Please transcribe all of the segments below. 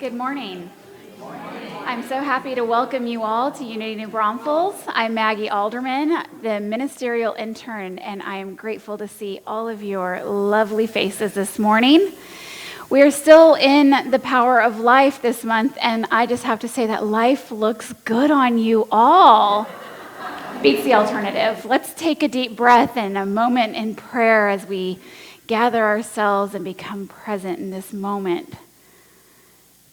Good morning. I'm so happy to welcome you all to Unity of New Braunfels. I'm Maggie Alderman, the ministerial intern, and I am grateful to see all of your lovely faces this morning. We are still in the power of life this month, and I just have to say that life looks good on you all. Beats the alternative. Let's take a deep breath and a moment in prayer as we gather ourselves and become present in this moment,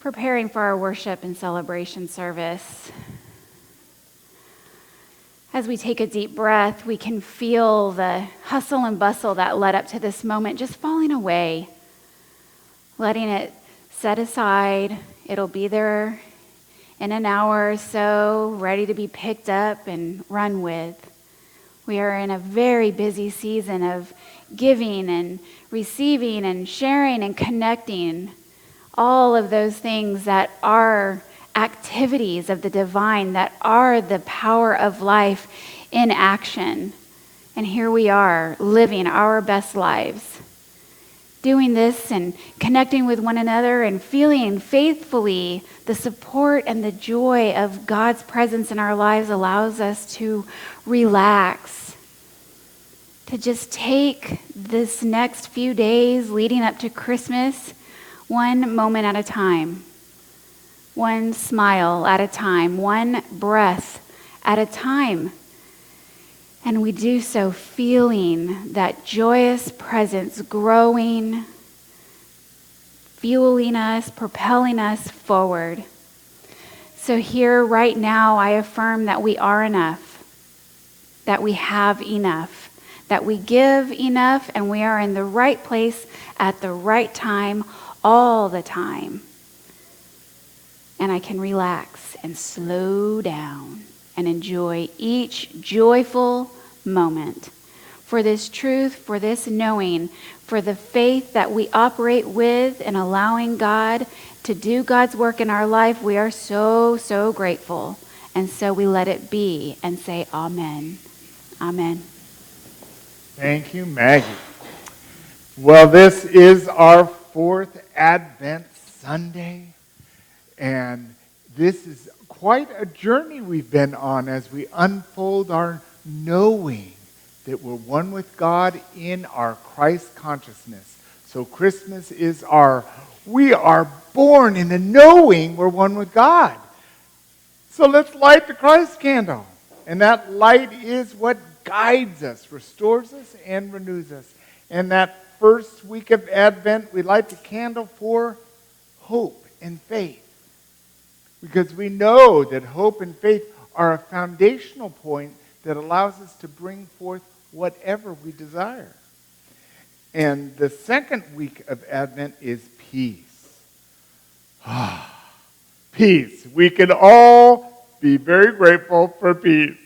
preparing for our worship and celebration service. As we take a deep breath, we can feel the hustle and bustle that led up to this moment just falling away, letting it set aside. It'll be there in an hour or so, ready to be picked up and run with. We are in a very busy season of giving and receiving and sharing and connecting. All of those things that are activities of the divine, that are the power of life in action. And here we are, living our best lives. Doing this and connecting with one another and feeling faithfully the support and the joy of God's presence in our lives allows us to relax, to just take this next few days leading up to Christmas one moment at a time, one smile at a time, one breath at a time. And we do so feeling that joyous presence growing, fueling us, propelling us forward. So here, right now, I affirm that we are enough, that we have enough, that we give enough, and we are in the right place at the right time, all the time. And I can relax and slow down and enjoy each joyful moment. For this truth, for this knowing, for the faith that we operate with and allowing God to do God's work in our life, we are so grateful. And so we let it be and say amen. Amen. Thank you, Maggie. Well, this is our fourth Advent Sunday, and this is quite a journey we've been on as we unfold our knowing that we're one with God in our Christ consciousness. So Christmas is we are born in the knowing we're one with God. So let's light the Christ candle. And that light is what guides us, restores us, and renews us. And that first week of Advent, we light the candle for hope and faith. Because we know that hope and faith are a foundational point that allows us to bring forth whatever we desire. And the second week of Advent is peace. Peace. We can all be very grateful for peace.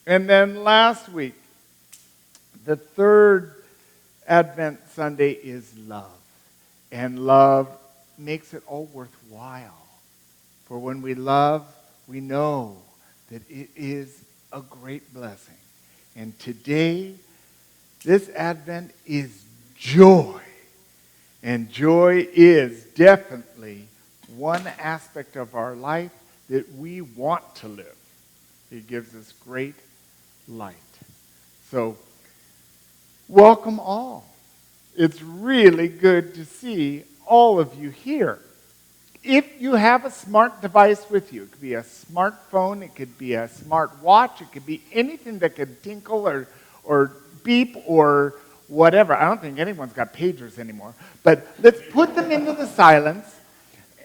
And then last week, the third Advent Sunday is love. And love makes it all worthwhile. For when we love, we know that it is a great blessing. And today, this Advent is joy. And joy is definitely one aspect of our life that we want to live. It gives us great light. So, welcome all. It's really good to see all of you here. If you have a smart device with you, it could be a smartphone, it could be a smart watch, it could be anything that could tinkle or beep or whatever. I don't think anyone's got pagers anymore. But let's put them into the silence,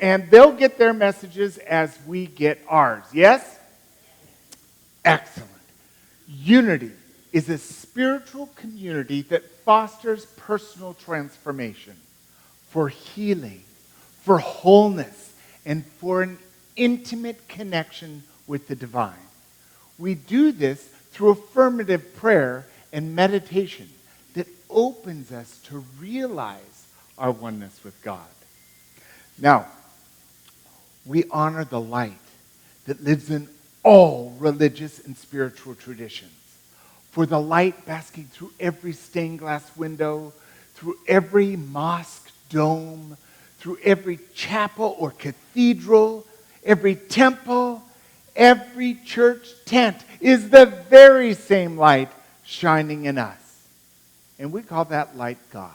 and they'll get their messages as we get ours. Yes? Excellent. Unity is a spiritual community that fosters personal transformation for healing, for wholeness, and for an intimate connection with the divine. We do this through affirmative prayer and meditation that opens us to realize our oneness with God. Now, we honor the light that lives in all religious and spiritual traditions. For the light basking through every stained glass window, through every mosque dome, through every chapel or cathedral, every temple, every church tent is the very same light shining in us. And we call that light God.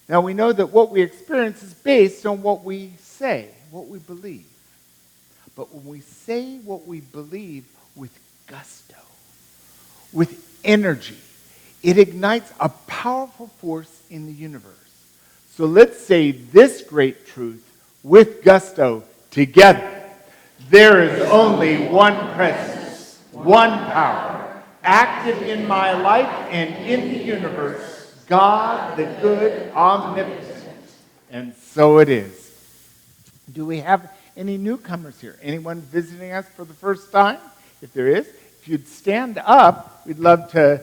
Now we know that what we experience is based on what we say, what we believe. But when we say what we believe with gusto, with energy, it ignites a powerful force in the universe. So let's say this great truth with gusto together. There is only one presence, one power, active in my life and in the universe, God, the good, omnipotent. And so it is. Do we have any newcomers here? Anyone visiting us for the first time? If there is, if you'd stand up, we'd love to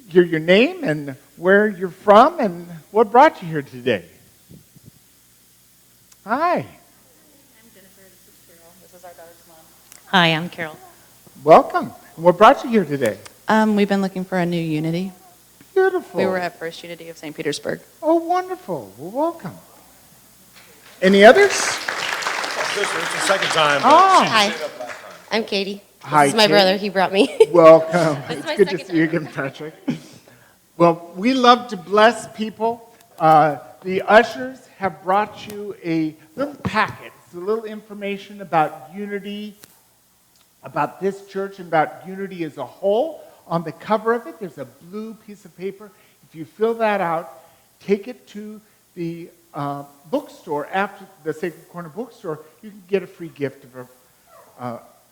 hear your name and where you're from and what brought you here today. Hi. I'm Jennifer. This is Carol. This is our daughter's mom. Hi, I'm Carol. Welcome. And what brought you here today? We've been looking for a new Unity. Beautiful. We were at First Unity of St. Petersburg. Oh, wonderful. Well, welcome. Any others? It's the second time. Oh. Hi, I'm Katie. Hi, This is my Kate. brother. He brought me. Welcome. This is It's my good to second see you again, Patrick. Well, we love to bless people. The ushers have brought you a little packet, it's a little information about Unity, about this church, and about Unity as a whole. On the cover of it, there's a blue piece of paper. If you fill that out, take it to the bookstore, after the Sacred Corner bookstore, you can get a free gift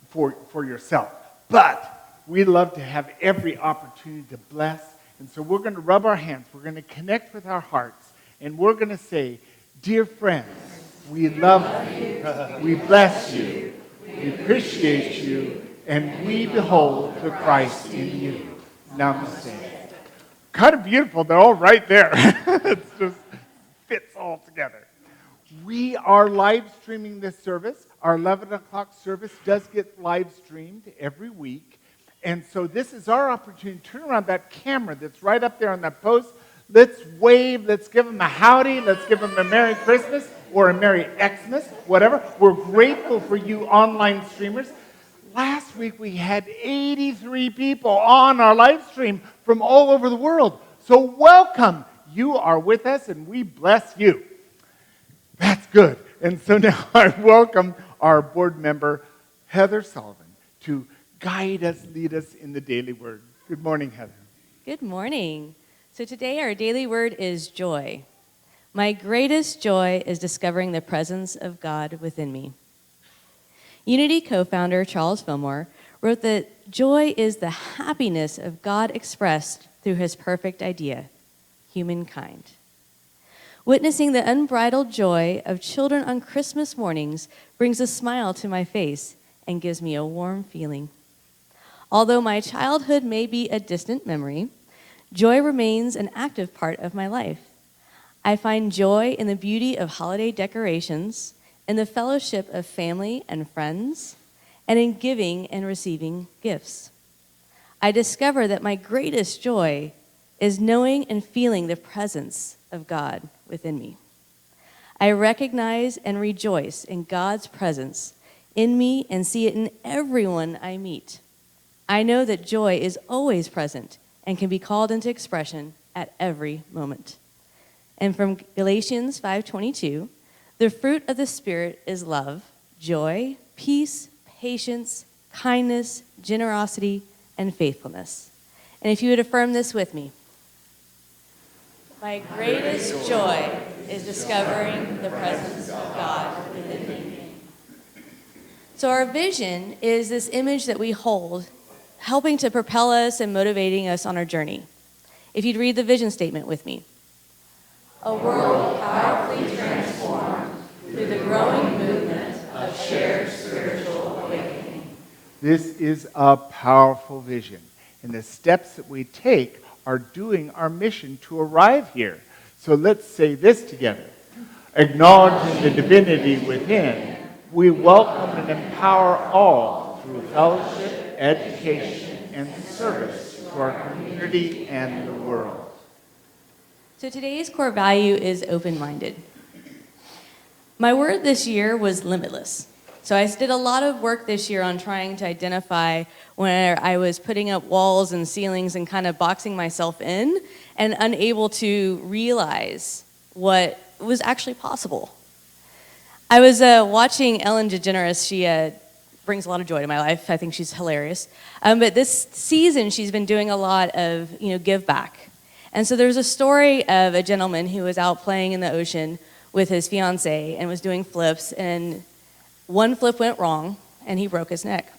for yourself. But we love to have every opportunity to bless, and so we're going to rub our hands, we're going to connect with our hearts, and we're going to say, dear friends, we love you, we bless you, we appreciate you, and we behold the Christ in you. Namaste. Kind of beautiful, they're all right there. It's just fits all together. We are live streaming this service. Our 11 o'clock service does get live streamed every week. And so this is our opportunity to turn around that camera that's right up there on that post. Let's wave, let's give them a howdy, let's give them a Merry Christmas or a Merry Xmas, whatever. We're grateful for you online streamers. Last week we had 83 people on our live stream from all over the world. So welcome. You are with us, and we bless you. That's good. And so now I welcome our board member, Heather Sullivan, to guide us, lead us in the daily word. Good morning, Heather. Good morning. So today our daily word is joy. My greatest joy is discovering the presence of God within me. Unity co-founder Charles Fillmore wrote that joy is the happiness of God expressed through his perfect idea, humankind. Witnessing the unbridled joy of children on Christmas mornings brings a smile to my face and gives me a warm feeling. Although my childhood may be a distant memory, joy remains an active part of my life. I find joy in the beauty of holiday decorations, in the fellowship of family and friends, and in giving and receiving gifts. I discover that my greatest joy is knowing and feeling the presence of God within me. I recognize and rejoice in God's presence in me and see it in everyone I meet. I know that joy is always present and can be called into expression at every moment. And from Galatians 5:22, the fruit of the Spirit is love, joy, peace, patience, kindness, generosity, and faithfulness. And if you would affirm this with me. My greatest joy is discovering the presence of God within me. So our vision is this image that we hold, helping to propel us and motivating us on our journey. If you'd read the vision statement with me. A world powerfully transformed through the growing movement of shared spiritual awakening. This is a powerful vision, and the steps that we take are doing our mission to arrive here. So let's say this together. Acknowledging the divinity within, we welcome and empower all through fellowship, education, and service to our community and the world. So today's core value is open-minded. My word this year was limitless. So I did a lot of work this year on trying to identify where I was putting up walls and ceilings and kind of boxing myself in and unable to realize what was actually possible. I was watching Ellen DeGeneres. She brings a lot of joy to my life. I think she's hilarious. But this season, she's been doing a lot of give back. And so there's a story of a gentleman who was out playing in the ocean with his fiancée and was doing flips, and one flip went wrong, and he broke his neck.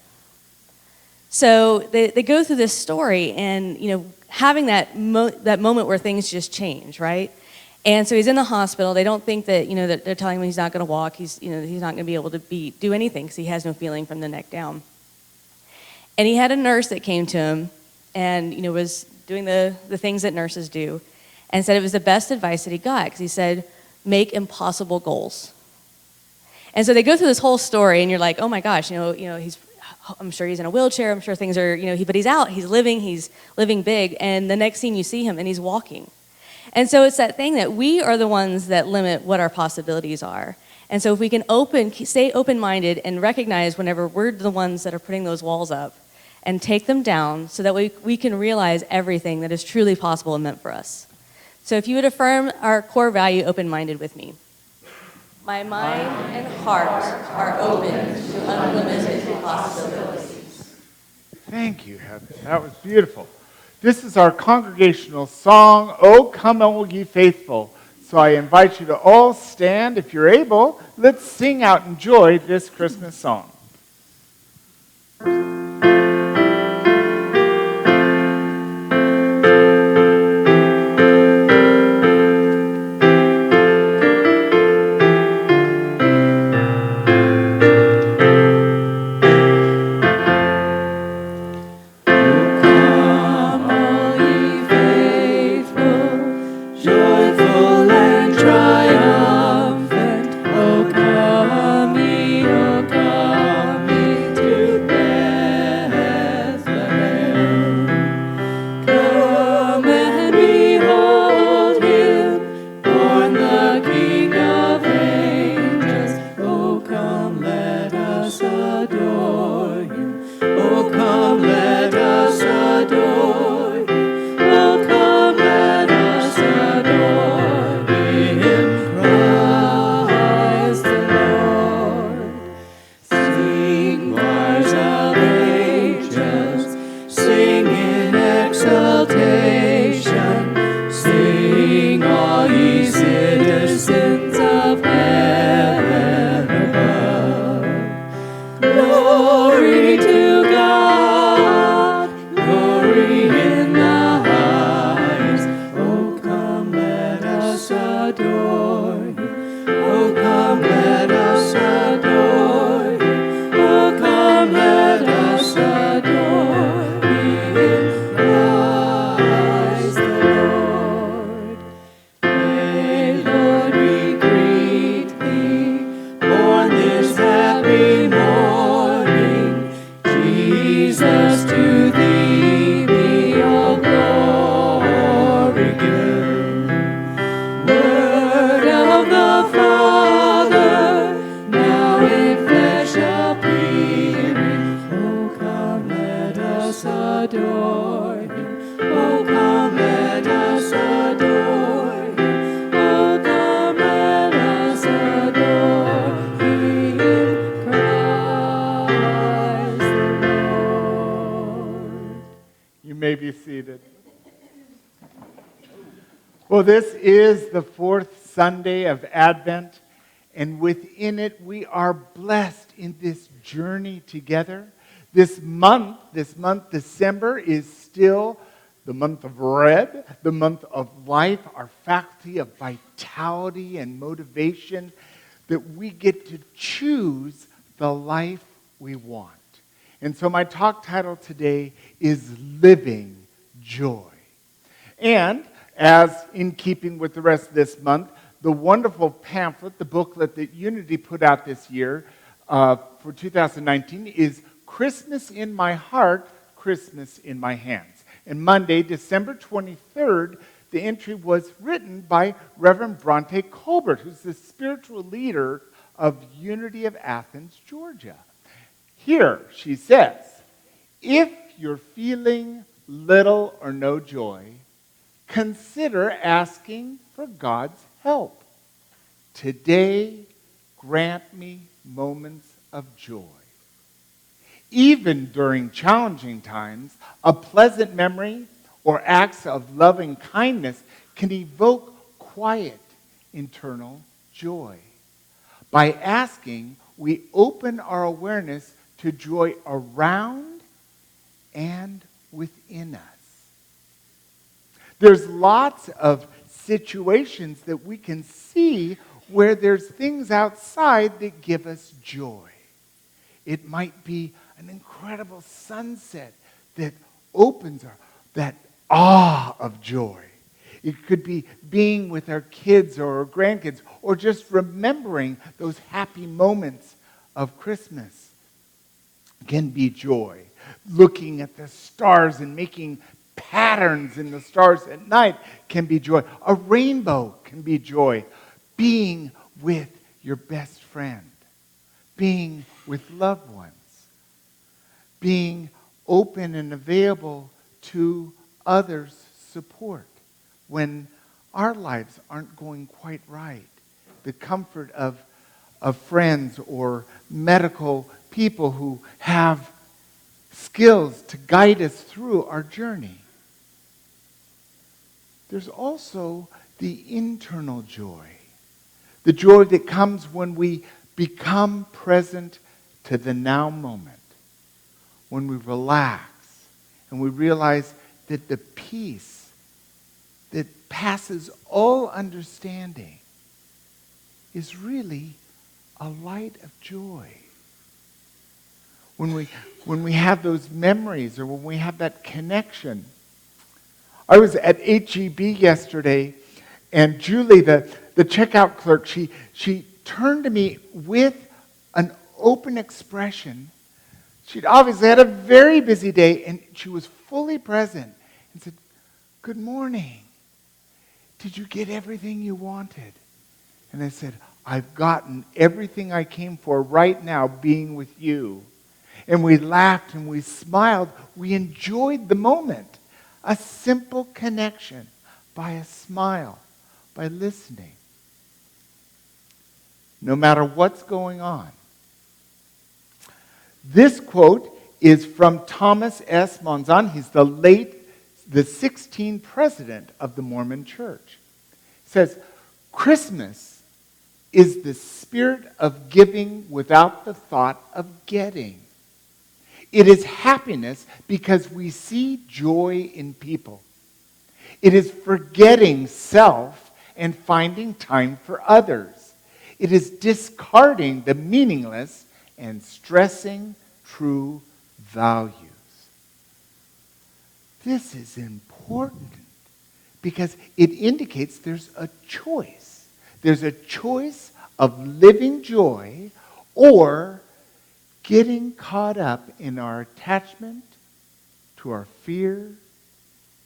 So they go through this story, and having that moment where things just change, right? And so he's in the hospital. They don't think that that they're telling him he's not going to walk. He's not going to be able to do anything because he has no feeling from the neck down. And he had a nurse that came to him, and was doing the things that nurses do, and said it was the best advice that he got, because he said, make impossible goals. And so they go through this whole story, and you're like, oh my gosh, I'm sure he's in a wheelchair, I'm sure things are, but he's out, he's living big, and the next scene you see him, and he's walking. And so it's that thing that we are the ones that limit what our possibilities are. And so if we can stay open-minded and recognize whenever we're the ones that are putting those walls up, and take them down so that we can realize everything that is truly possible and meant for us. So if you would affirm our core value, open-minded, with me. My mind and heart are open to unlimited possibilities. Thank you, Heather. That was beautiful. This is our congregational song, "O Come All Ye Faithful." So I invite you to all stand. If you're able, let's sing out and enjoy this Christmas song. Well, this is the fourth Sunday of Advent, and within it we are blessed in this journey together. This month, December, is still the month of red, the month of life, our faculty of vitality and motivation, that we get to choose the life we want. And so my talk title today is Living Joy. And as in keeping with the rest of this month, the wonderful pamphlet, the booklet that Unity put out this year for 2019 is Christmas in My Heart, Christmas in My Hands. And Monday, December 23rd, the entry was written by Reverend Bronte Colbert, who's the spiritual leader of Unity of Athens, Georgia. Here, she says, if you're feeling little or no joy, consider asking for God's help. Today, grant me moments of joy. Even during challenging times, a pleasant memory or acts of loving kindness can evoke quiet internal joy. By asking, we open our awareness to joy around and within us. There's lots of situations that we can see where there's things outside that give us joy. It might be an incredible sunset that opens that awe of joy. It could be being with our kids or our grandkids, or just remembering those happy moments of Christmas. It can be joy. Looking at the stars and making patterns in the stars at night can be joy. A rainbow can be joy. Being with your best friend. Being with loved ones. Being open and available to others' support when our lives aren't going quite right. The comfort of friends or medical people who have skills to guide us through our journey. There's also the internal joy. The joy that comes when we become present to the now moment. When we relax and we realize that the peace that passes all understanding is really a light of joy. When we have those memories or when we have that connection. I was at HEB yesterday, and Julie, the checkout clerk, she turned to me with an open expression. She'd obviously had a very busy day, and she was fully present and said, "Good morning. Did you get everything you wanted?" And I said, "I've gotten everything I came for right now, being with you." And we laughed and we smiled. We enjoyed the moment. A simple connection by a smile, by listening. No matter what's going on. This quote is from Thomas S. Monzon. He's the 16th president of the Mormon Church. It says, Christmas is the spirit of giving without the thought of getting. It is happiness because we see joy in people. It is forgetting self and finding time for others. It is discarding the meaningless and stressing true values. This is important because it indicates there's a choice. There's a choice of living joy or getting caught up in our attachment to our fear,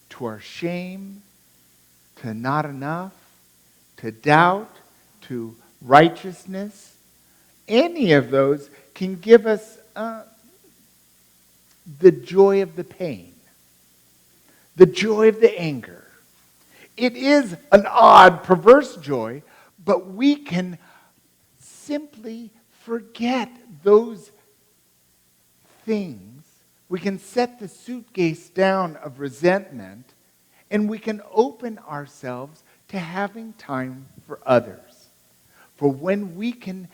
to our shame, to not enough, to doubt, to righteousness. Any of those can give us the joy of the pain, the joy of the anger. It is an odd, perverse joy, but we can simply forget those things. We can set the suitcase down of resentment, and we can open ourselves to having time for others. For when we can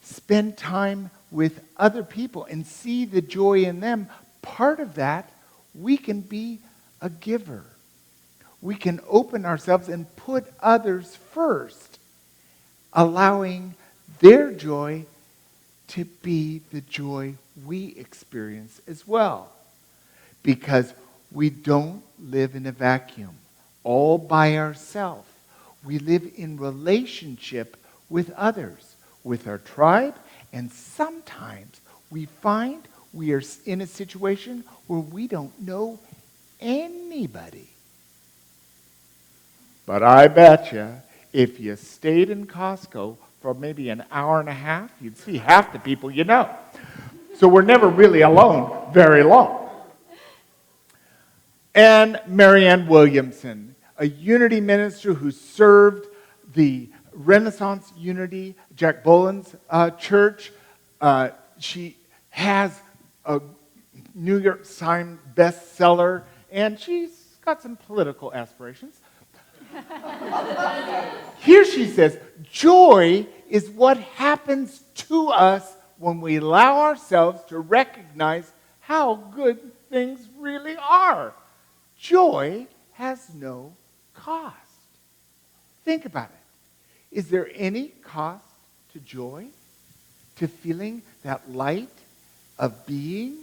spend time with other people and see the joy in them, part of that, we can be a giver. We can open ourselves and put others first, allowing their joy to be the joy we experience as well. Because we don't live in a vacuum, all by ourselves. We live in relationship with others, with our tribe, and sometimes we find we are in a situation where we don't know anybody. But I bet you, if you stayed in Costco for maybe an hour and a half, you'd see half the people you know. So we're never really alone very long. And Marianne Williamson, a Unity minister who served the Renaissance Unity, Jack Boland's church. She has a New York Times bestseller, and she's got some political aspirations. Here she says, joy is what happens to us when we allow ourselves to recognize how good things really are. Joy has no cost. Think about it. Is there any cost to joy? To feeling that light of being?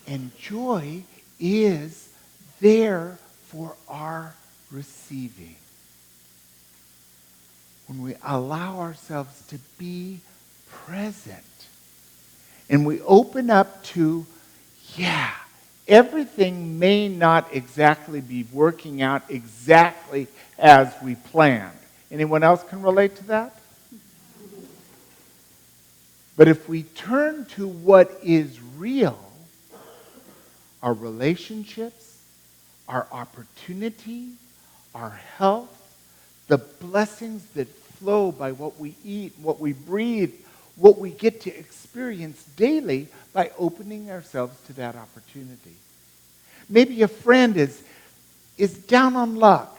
And joy is there for our receiving. When we allow ourselves to be present and we open up to, everything may not exactly be working out exactly as we planned. Anyone else can relate to that? But if we turn to what is real, our relationships, our opportunity, our health, the blessings that flow by what we eat, what we breathe, what we get to experience daily by opening ourselves to that opportunity. Maybe a friend is down on luck.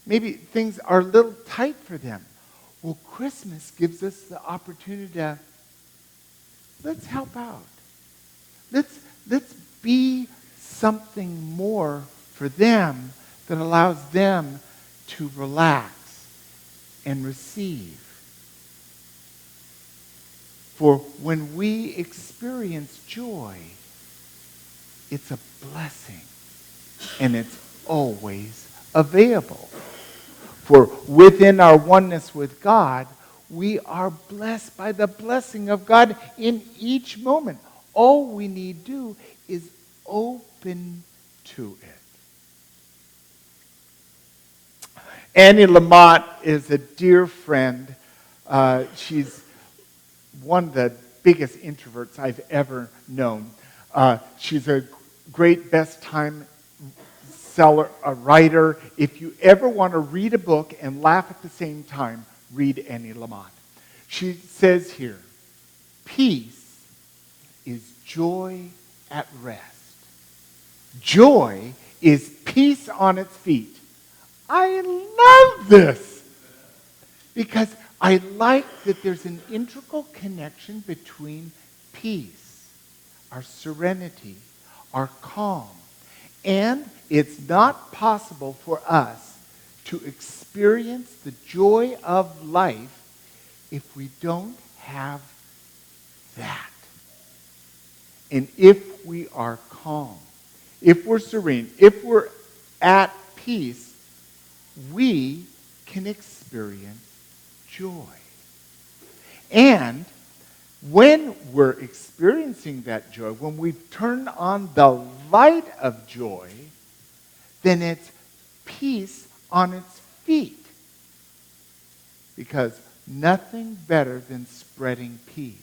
Maybe things are a little tight for them. Well, Christmas gives us the opportunity to, let's help out. Let's be something more for them that allows them to relax and receive. For when we experience joy, it's a blessing and it's always available. For within our oneness with God, we are blessed by the blessing of God in each moment. All we need to do is open to it. Annie Lamott is a dear friend. She's one of the biggest introverts I've ever known. She's a great best-time seller, a writer. If you ever want to read a book and laugh at the same time, read Annie Lamott. She says here, peace is joy at rest. Joy is peace on its feet. I love this because I like that there's an integral connection between peace, our serenity, our calm, and it's not possible for us to experience the joy of life if we don't have that. And if we are calm, if we're serene, if we're at peace, we can experience joy. And when we're experiencing that joy, when we turn on the light of joy, then it's peace on its feet. Because nothing better than spreading peace.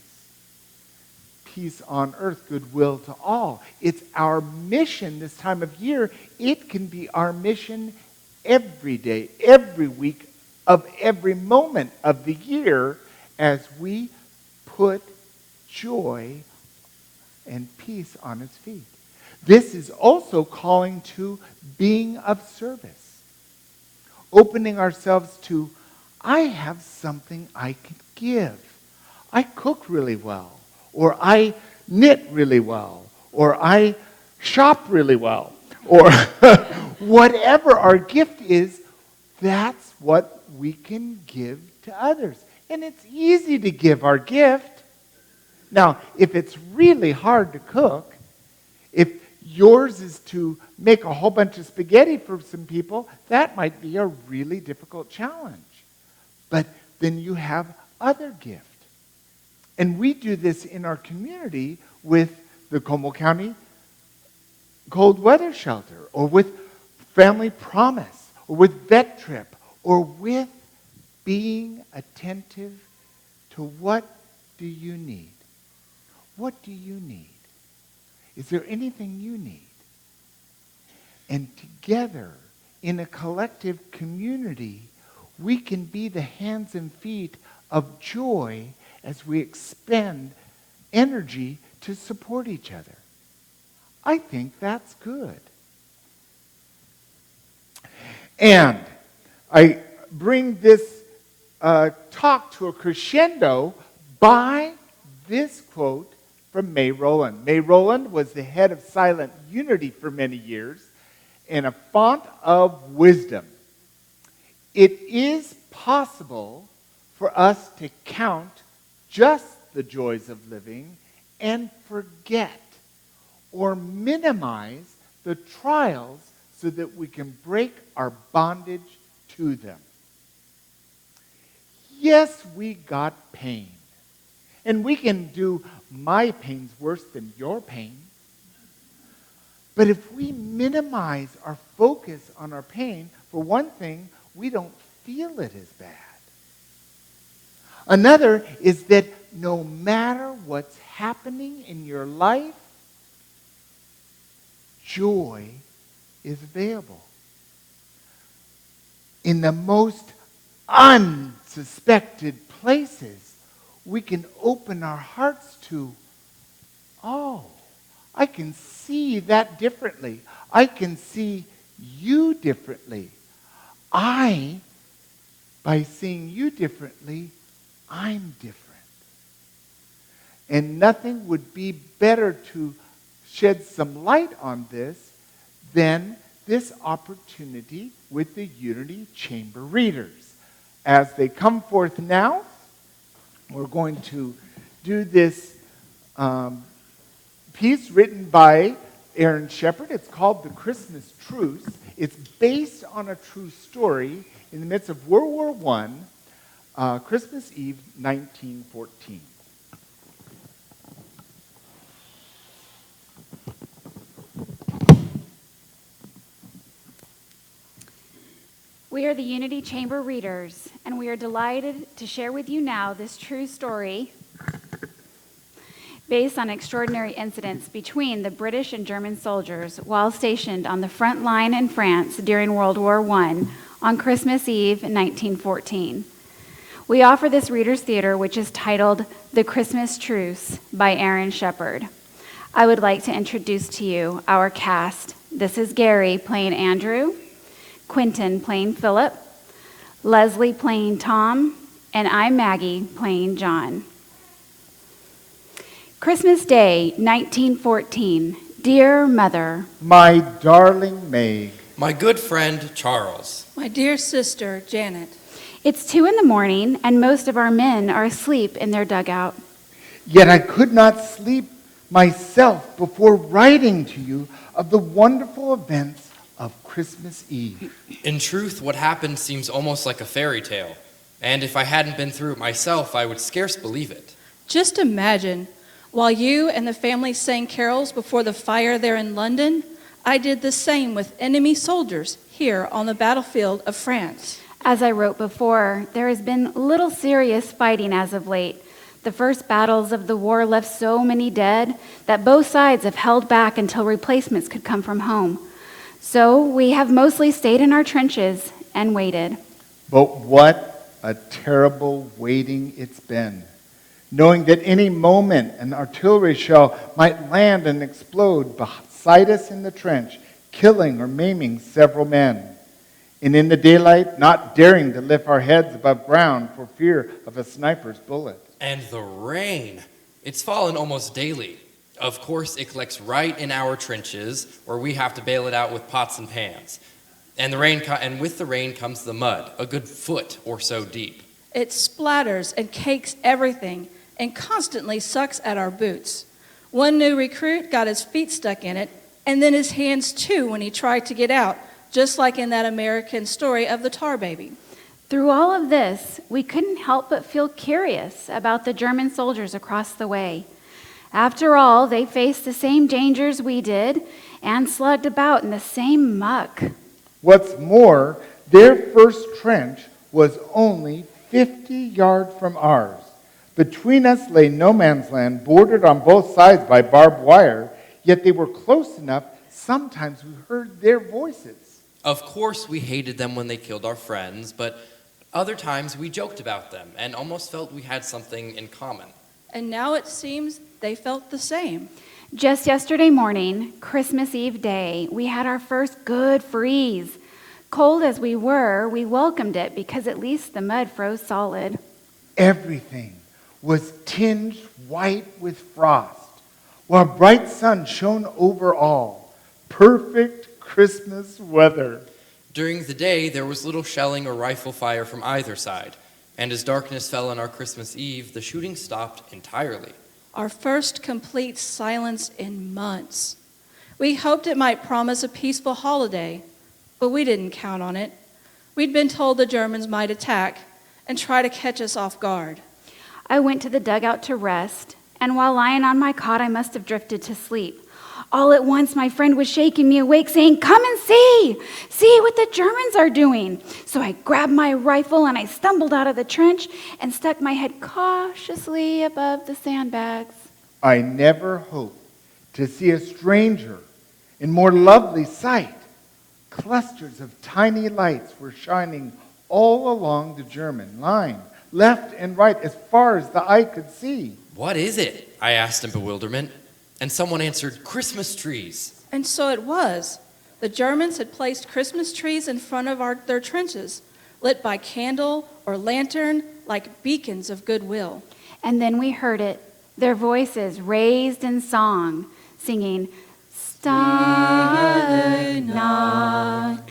Peace on earth, goodwill to all. It's our mission this time of year. It can be our mission every day, every week, of every moment of the year as we put joy and peace on its feet. This is also calling to being of service. Opening ourselves to, I have something I can give. I cook really well, or I knit really well, or I shop really well, or whatever our gift is, that's what we can give to others. And it's easy to give our gift. Now, if it's really hard to cook, if yours is to make a whole bunch of spaghetti for some people, that might be a really difficult challenge. But then you have other gift. And we do this in our community with the Como County Cold Weather Shelter, or with Family Promise, or with Vet Trip, or with being attentive to what do you need? What do you need? Is there anything you need? And together, in a collective community, we can be the hands and feet of joy as we expend energy to support each other. I think that's good. And I bring this talk to a crescendo by this quote from May Rowland. May Rowland was the head of Silent Unity for many years and a font of wisdom. It is possible for us to count just the joys of living and forget or minimize the trials so that we can break our bondage to them. Yes, we got pain. And we can do my pain's worse than your pain. But if we minimize our focus on our pain, for one thing, we don't feel it as bad. Another is that no matter what's happening in your life, joy is available. In the most unsuspected places, we can open our hearts to, oh, I can see that differently. I can see you differently. By seeing you differently, I'm different. And nothing would be better to shed some light on this than this opportunity with the Unity Chamber readers. As they come forth now, we're going to do this piece written by Aaron Shepard. It's called The Christmas Truce. It's based on a true story in the midst of World War I, Christmas Eve, 1914. We are the Unity Chamber readers, and we are delighted to share with you now this true story based on extraordinary incidents between the British and German soldiers while stationed on the front line in France during World War I on Christmas Eve in 1914. We offer this Reader's Theater, which is titled The Christmas Truce by Aaron Shepard. I would like to introduce to you our cast. This is Gary playing Andrew, Quentin playing Philip, Leslie playing Tom, and I'm Maggie playing John. Christmas Day, 1914. Dear Mother. My darling Meg. My good friend, Charles. My dear sister, Janet. It's 2 a.m, and most of our men are asleep in their dugout. Yet I could not sleep myself before writing to you of the wonderful events of Christmas Eve. In truth, what happened seems almost like a fairy tale. And if I hadn't been through it myself, I would scarce believe it. Just imagine, while you and the family sang carols before the fire there in London, I did the same with enemy soldiers here on the battlefield of France. As I wrote before, there has been little serious fighting as of late. The first battles of the war left so many dead that both sides have held back until replacements could come from home. So we have mostly stayed in our trenches and waited. But what a terrible waiting it's been. Knowing that any moment an artillery shell might land and explode beside us in the trench, killing or maiming several men. And in the daylight, not daring to lift our heads above ground for fear of a sniper's bullet. And the rain. It's fallen almost daily. Of course, it collects right in our trenches, where we have to bail it out with pots and pans. And with the rain comes the mud, a good foot or so deep. It splatters and cakes everything and constantly sucks at our boots. One new recruit got his feet stuck in it, and then his hands too when he tried to get out, just like in that American story of the tar baby. Through all of this, we couldn't help but feel curious about the German soldiers across the way. After all, they faced the same dangers we did and slugged about in the same muck. What's more, their first trench was only 50 yards from ours. Between us lay no man's land, bordered on both sides by barbed wire, yet they were close enough, sometimes we heard their voices. Of course, we hated them when they killed our friends, but other times we joked about them and almost felt we had something in common. And now it seems they felt the same. Just yesterday morning, Christmas Eve day, we had our first good freeze. Cold as we were, we welcomed it because at least the mud froze solid. Everything was tinged white with frost, while bright sun shone over all. Perfect Christmas weather. During the day, there was little shelling or rifle fire from either side, and as darkness fell on our Christmas Eve, the shooting stopped entirely. Our first complete silence in months. We hoped it might promise a peaceful holiday, but we didn't count on it. We'd been told the Germans might attack and try to catch us off guard. I went to the dugout to rest, and while lying on my cot, I must have drifted to sleep. All at once, my friend was shaking me awake, saying, "Come and see! See what the Germans are doing!" So I grabbed my rifle and I stumbled out of the trench and stuck my head cautiously above the sandbags. I never hoped to see a stranger in more lovely sight. Clusters of tiny lights were shining all along the German line, left and right, as far as the eye could see. What is it? I asked in bewilderment, and someone answered, "Christmas trees." And so it was. The Germans had placed Christmas trees in front of their trenches, lit by candle or lantern like beacons of goodwill. And then we heard it, their voices raised in song, singing, "Silent night,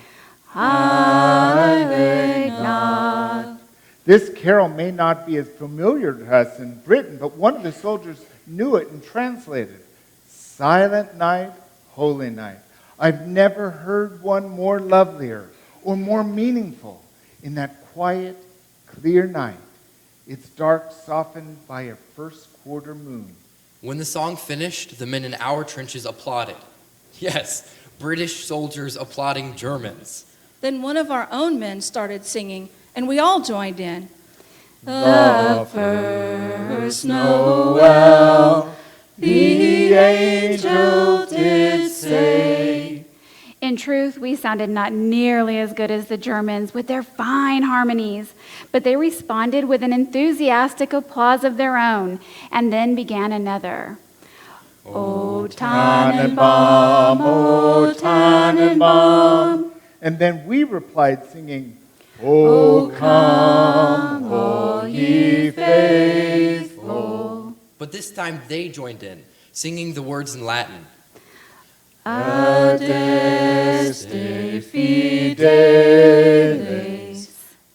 silent night." This carol may not be as familiar to us in Britain, but one of the soldiers knew it and translated, "Silent night, holy night." I've never heard one more lovelier or more meaningful in that quiet, clear night. Its dark softened by a first quarter moon. When the song finished, the men in our trenches applauded. Yes, British soldiers applauding Germans. Then one of our own men started singing, and we all joined in. The first Noel, the angel did say. In truth, we sounded not nearly as good as the Germans with their fine harmonies, but they responded with an enthusiastic applause of their own, and then began another. O Tannenbaum, O Tannenbaum. And then we replied singing, "O come, all ye faithful." But this time they joined in, singing the words in Latin. Adeste fideles.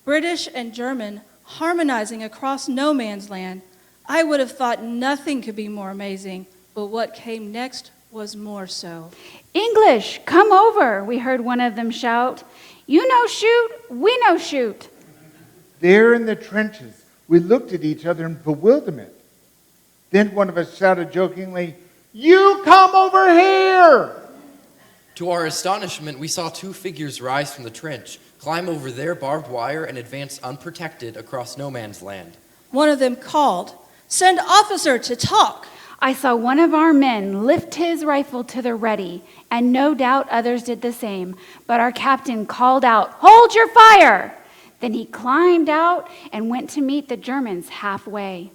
British and German harmonizing across no man's land. I would have thought nothing could be more amazing, but what came next was more so. "English, come over," we heard one of them shout. "You know shoot, we know shoot." There in the trenches, we looked at each other in bewilderment. Then one of us shouted jokingly, "You come over here!" To our astonishment, we saw two figures rise from the trench, climb over their barbed wire, and advance unprotected across no man's land. One of them called, "Send officer to talk." I saw one of our men lift his rifle to the ready, and no doubt others did the same. But our captain called out, "Hold your fire!" Then he climbed out and went to meet the Germans halfway.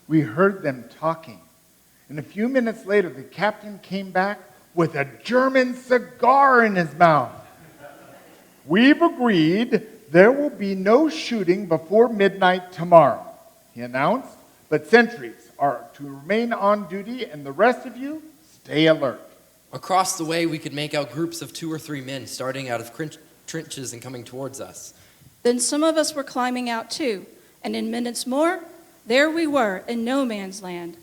We heard them talking. And a few minutes later, the captain came back with a German cigar in his mouth. "We've agreed there will be no shooting before midnight tomorrow," he announced. "But sentries are to remain on duty, and the rest of you, stay alert." Across the way, we could make out groups of 2 or 3 men starting out of trenches and coming towards us. Then some of us were climbing out too, and in minutes more, there we were in no man's land.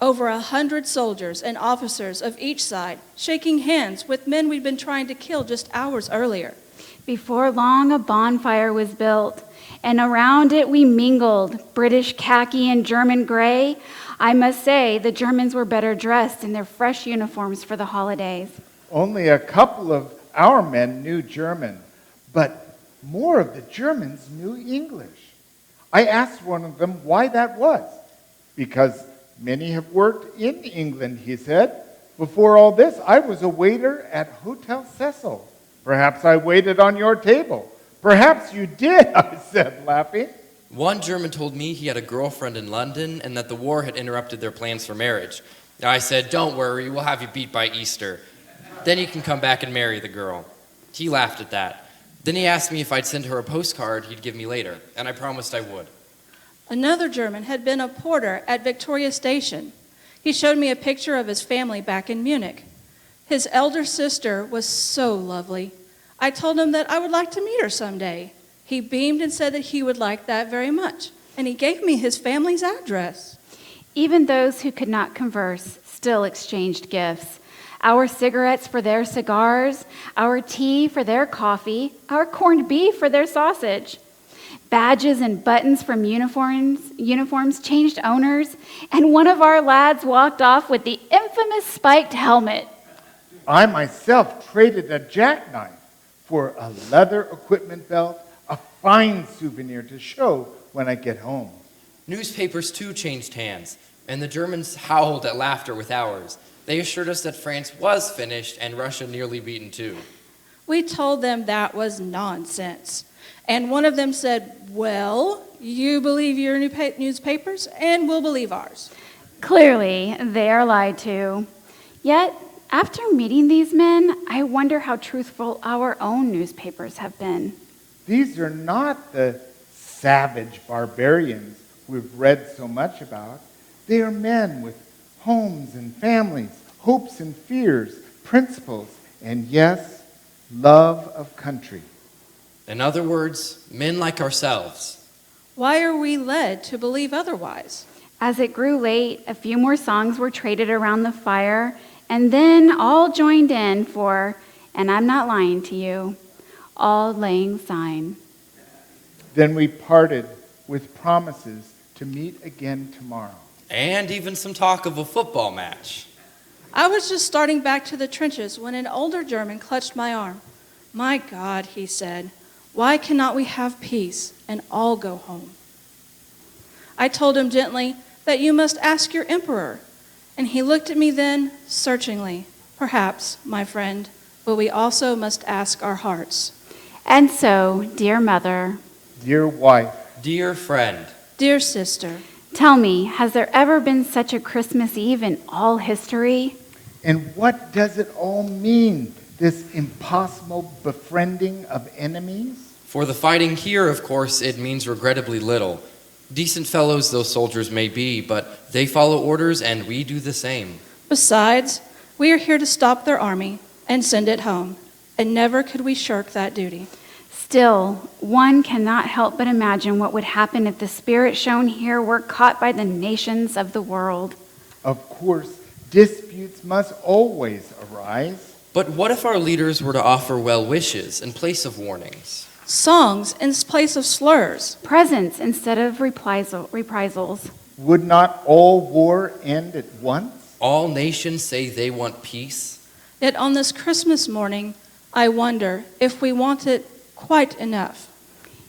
Over 100 soldiers and officers of each side, shaking hands with men we'd been trying to kill just hours earlier. Before long, a bonfire was built, and around it we mingled, British khaki and German gray. I must say, the Germans were better dressed in their fresh uniforms for the holidays. Only a couple of our men knew German, but more of the Germans knew English. I asked one of them why that was. Because many have worked in England, he said. Before all this, I was a waiter at Hotel Cecil. Perhaps I waited on your table. Perhaps you did, I said, laughing. One German told me he had a girlfriend in London and that the war had interrupted their plans for marriage. I said, "Don't worry, we'll have you beat by Easter. Then you can come back and marry the girl." He laughed at that. Then he asked me if I'd send her a postcard he'd give me later, and I promised I would. Another German had been a porter at Victoria Station. He showed me a picture of his family back in Munich. His elder sister was so lovely. I told him that I would like to meet her someday. He beamed and said that he would like that very much, and he gave me his family's address. Even those who could not converse still exchanged gifts. Our cigarettes for their cigars, our tea for their coffee, our corned beef for their sausage. Badges and buttons from uniforms changed owners, and one of our lads walked off with the infamous spiked helmet. I myself traded a jackknife for a leather equipment belt, a fine souvenir to show when I get home. Newspapers too changed hands, and the Germans howled at laughter with ours. They assured us that France was finished and Russia nearly beaten too. We told them that was nonsense. And one of them said, "Well, you believe your newspapers, and we'll believe ours." Clearly, they are lied to. Yet, after meeting these men, I wonder how truthful our own newspapers have been. These are not the savage barbarians we've read so much about. They are men with homes and families, hopes and fears, principles, and yes, love of country. In other words, men like ourselves. Why are we led to believe otherwise? As it grew late, a few more songs were traded around the fire, and then all joined in for, and I'm not lying to you, Auld Lang Syne. Then we parted with promises to meet again tomorrow. And even some talk of a football match. I was just starting back to the trenches when an older German clutched my arm. "My God," he said, "why cannot we have peace and all go home?" I told him gently that you must ask your emperor, and he looked at me then searchingly. "Perhaps, my friend, but we also must ask our hearts." And so, dear mother, Dear wife, Dear friend, Dear sister, tell me, has there ever been such a Christmas Eve in all history? and what does it all mean, this impossible befriending of enemies? for the fighting here, of course, it means regrettably little. Decent fellows those soldiers may be, but they follow orders and we do the same. besides, we are here to stop their army and send it home, and never could we shirk that duty. Still, one cannot help but imagine what would happen if the spirit shown here were caught by the nations of the world. Of course, disputes must always arise. But what if our leaders were to offer well wishes in place of warnings? Songs in place of slurs. Presents instead of reprisals. Would not all war end at once? All nations say they want peace. Yet on this Christmas morning, I wonder if we want it quite enough.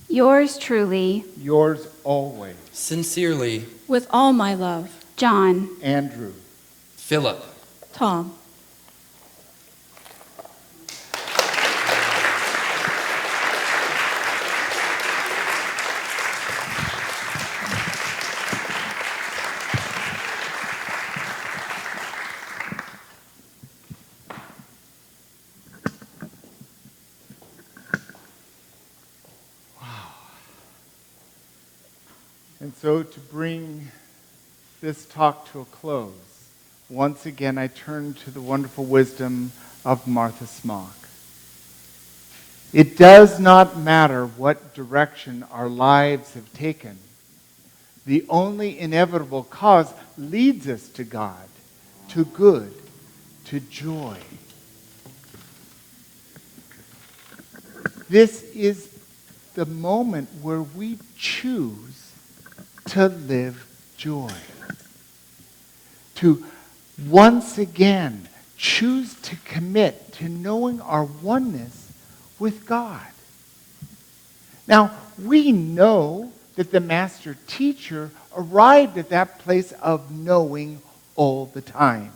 Yours truly, Yours always, Sincerely, With all my love, John. Andrew. Philip. Tom. And so to bring this talk to a close, once again I turn to the wonderful wisdom of Martha Smock. It does not matter what direction our lives have taken. The only inevitable cause leads us to God, to good, to joy. This is the moment where we choose to live joy. To once again choose to commit to knowing our oneness with God. Now, we know that the master teacher arrived at that place of knowing all the time.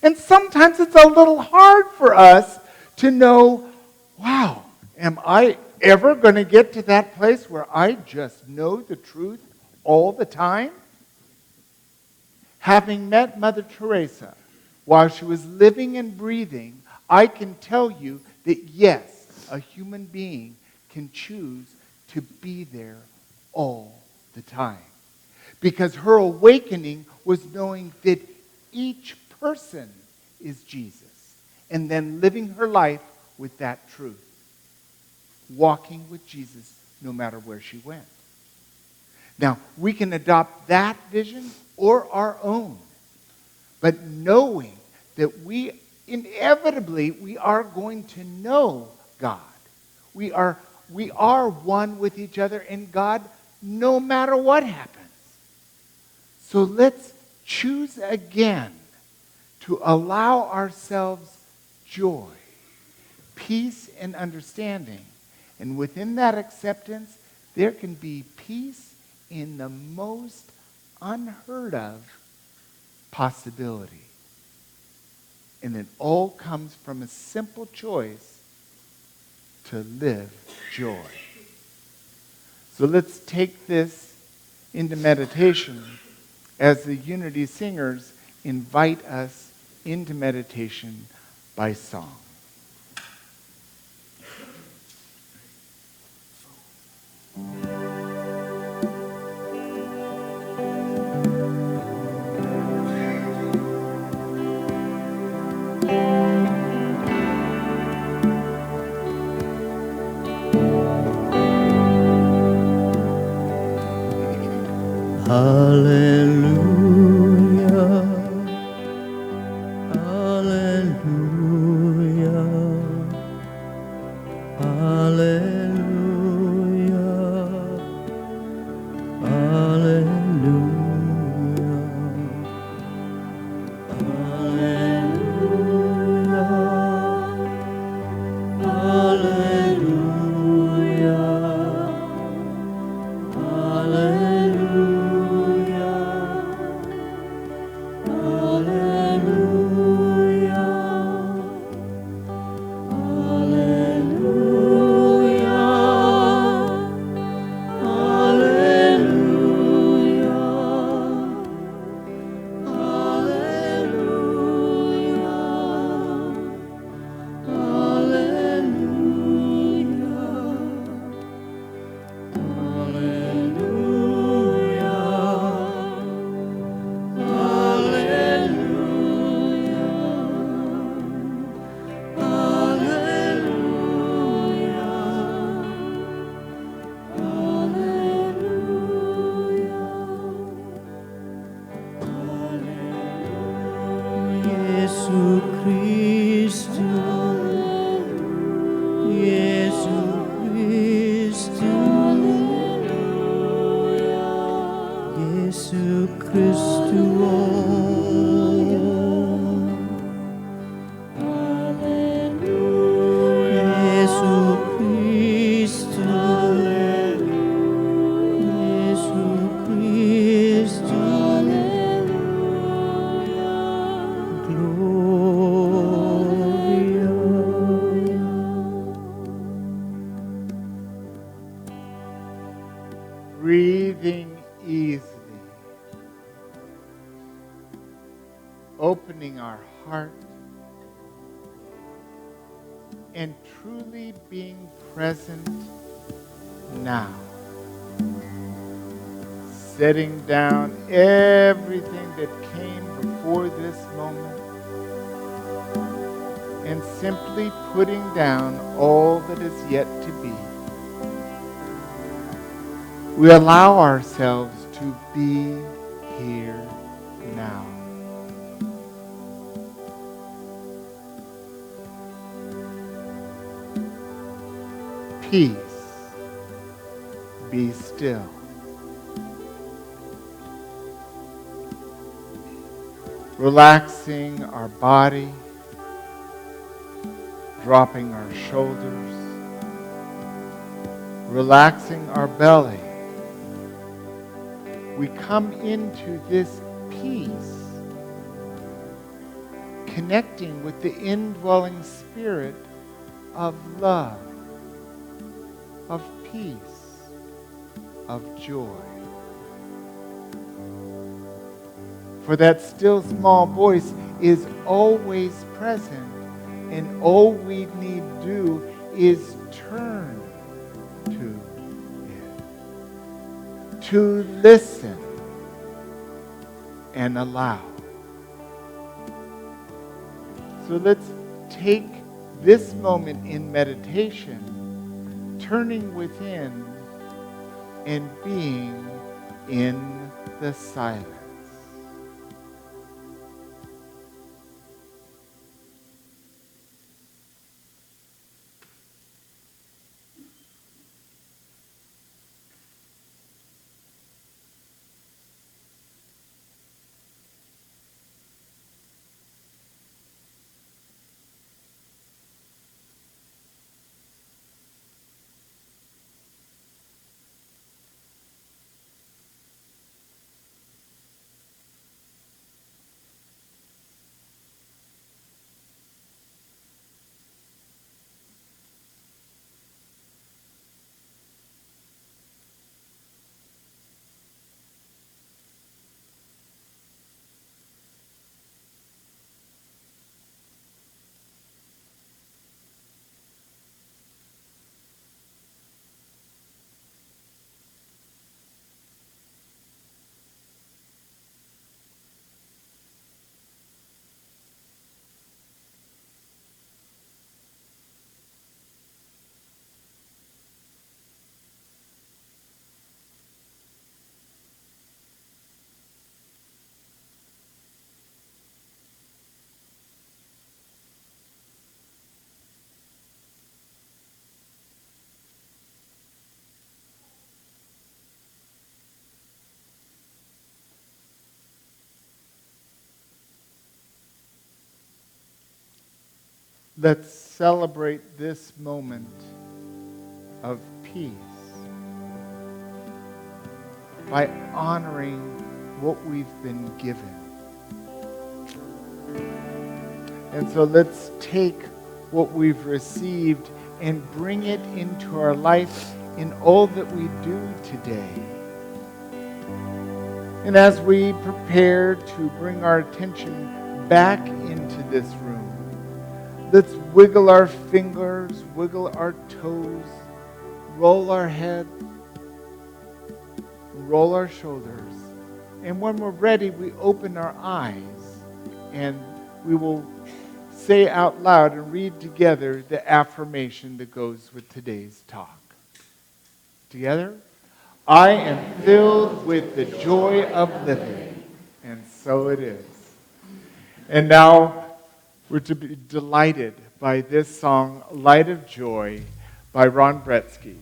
And sometimes it's a little hard for us to know, wow, am I ever going to get to that place where I just know the truth all the time? Having met Mother Teresa while she was living and breathing, I can tell you that yes, a human being can choose to be there all the time. Because her awakening was knowing that each person is Jesus, and then living her life with that truth, walking with Jesus no matter where she went. Now, we can adopt that vision or our own, but knowing that we are going to know God. We are one with each other and God no matter what happens. So let's choose again to allow ourselves joy, peace, and understanding. And within that acceptance, there can be peace in the most unheard of possibility. And it all comes from a simple choice to live joy. So let's take this into meditation as the Unity singers invite us into meditation by song. Hallelujah, hallelujah, hallelujah, hallelujah, hallelujah, hallelujah, Jesucristo, Jesucristo, Jesucristo. Jesucristo, Jesucristo, gloria. Breathing easily, opening our heart, and truly being present now. Setting down everything that came before this moment and simply putting down all that is yet to be. We allow ourselves to be here now. Peace, be still. Relaxing our body, dropping our shoulders, relaxing our belly, we come into this peace, connecting with the indwelling spirit of love, of peace, of joy. For that still small voice is always present, and all we need do is turn to it, to listen and allow. So let's take this moment in meditation, turning within and being in the silence. Let's celebrate this moment of peace by honoring what we've been given. And so let's take what we've received and bring it into our life in all that we do today. And as we prepare to bring our attention back into this room, let's wiggle our fingers, wiggle our toes, roll our head, roll our shoulders. And when we're ready, we open our eyes and we will say out loud and read together the affirmation that goes with today's talk. Together? I am filled with the joy of living. And so it is. And now we're to be delighted by this song, Light of Joy, by Ron Bretsky.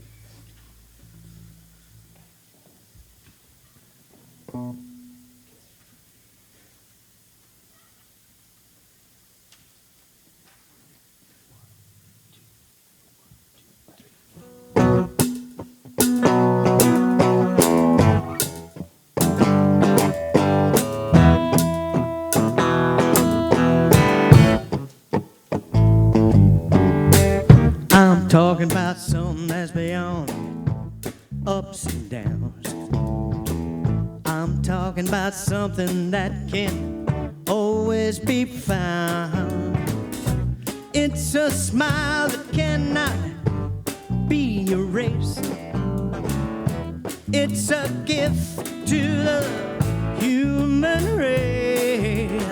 I'm talking about something that's beyond ups and downs. I'm talking about something that can always be found. It's a smile that cannot be erased. It's a gift to the human race.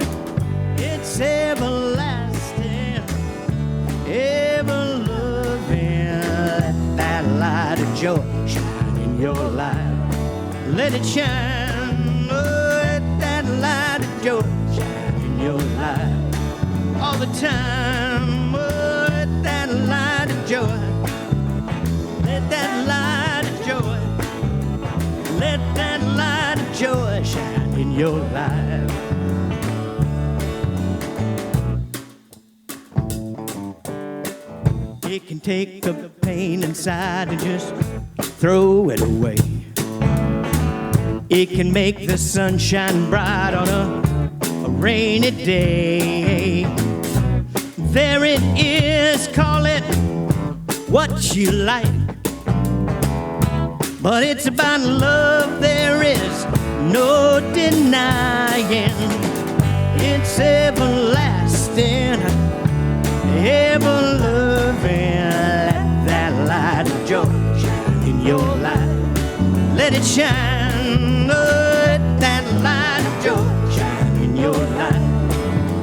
It's everlasting, ever loving. Let that light of joy shine in your life. Let it shine. Oh, let that light of joy shine in your life all the time. Oh, let that light of joy. Let that light of joy. Let that light of joy shine in your life. It can take the pain inside and just throw it away. It can make the sun shine bright on a rainy day. There it is, call it what you like, but it's about love there is no denying. It's everlasting, ever loving. Let that light of joy shine in your life. Let it shine, let that light of joy shine in your life.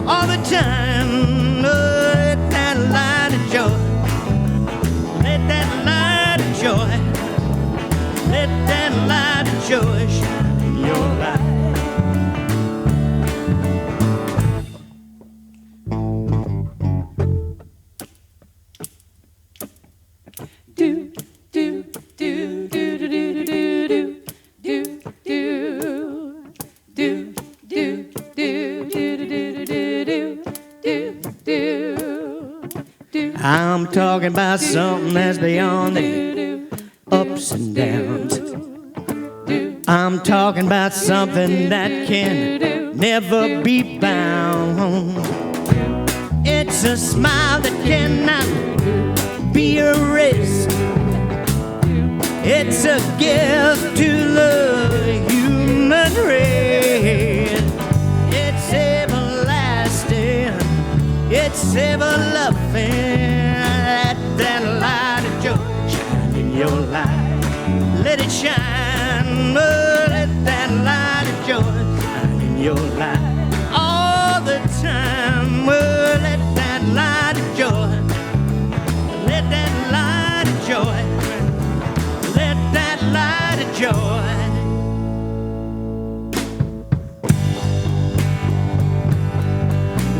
All the time, let that light of joy. Let that light of joy. Let that light of joy shine in your life. I'm talking about something that's beyond the ups and downs. I'm talking about something that can never be bound. It's a smile that cannot be erased. It's a gift to the human race. It's everlasting. It's ever loving. Let that light of joy shine in your life. Let it shine. Let that light of joy shine in your life. All the time. Let that light of joy. Let that light of joy. Let that light of joy.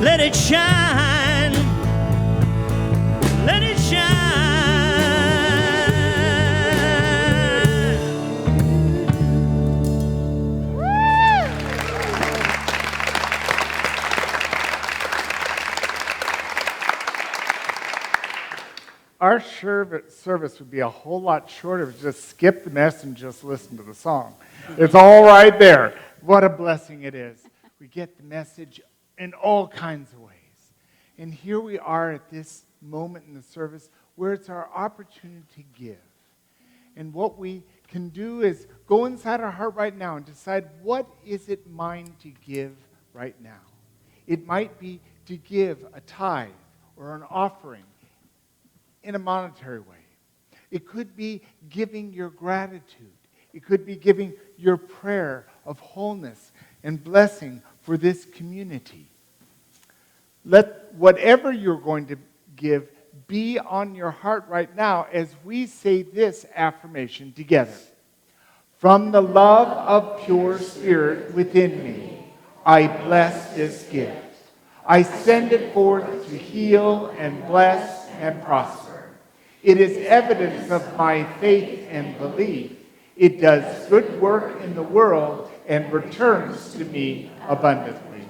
Let it shine. Let it shine. Our service would be a whole lot shorter if we just skip the mess and just listen to the song. It's all right there. What a blessing it is. We get the message in all kinds of ways. And here we are at this moment in the service where it's our opportunity to give. And what we can do is go inside our heart right now and decide, what is it mine to give right now? It might be to give a tithe or an offering in a monetary way. It could be giving your gratitude. It could be giving your prayer of wholeness and blessing for this community. Let whatever you're going to give be on your heart right now as we say this affirmation together. From the love of pure spirit within me, I bless this gift. I send it forth to heal and bless and prosper. It is evidence of my faith and belief. It does good work in the world and returns to me abundantly.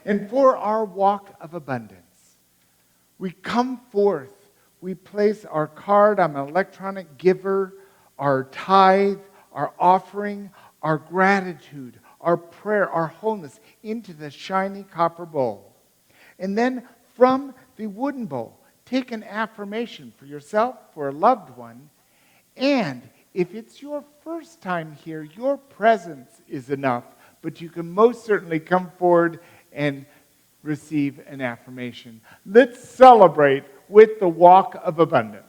And for our walk of abundance, we come forth, we place our card, I'm an electronic giver, our tithe, our offering, our gratitude, our prayer, our wholeness into the shiny copper bowl. And then from the wooden bowl, take an affirmation for yourself, for a loved one, and if it's your first time here, your presence is enough, but you can most certainly come forward and receive an affirmation. Let's celebrate with the walk of abundance.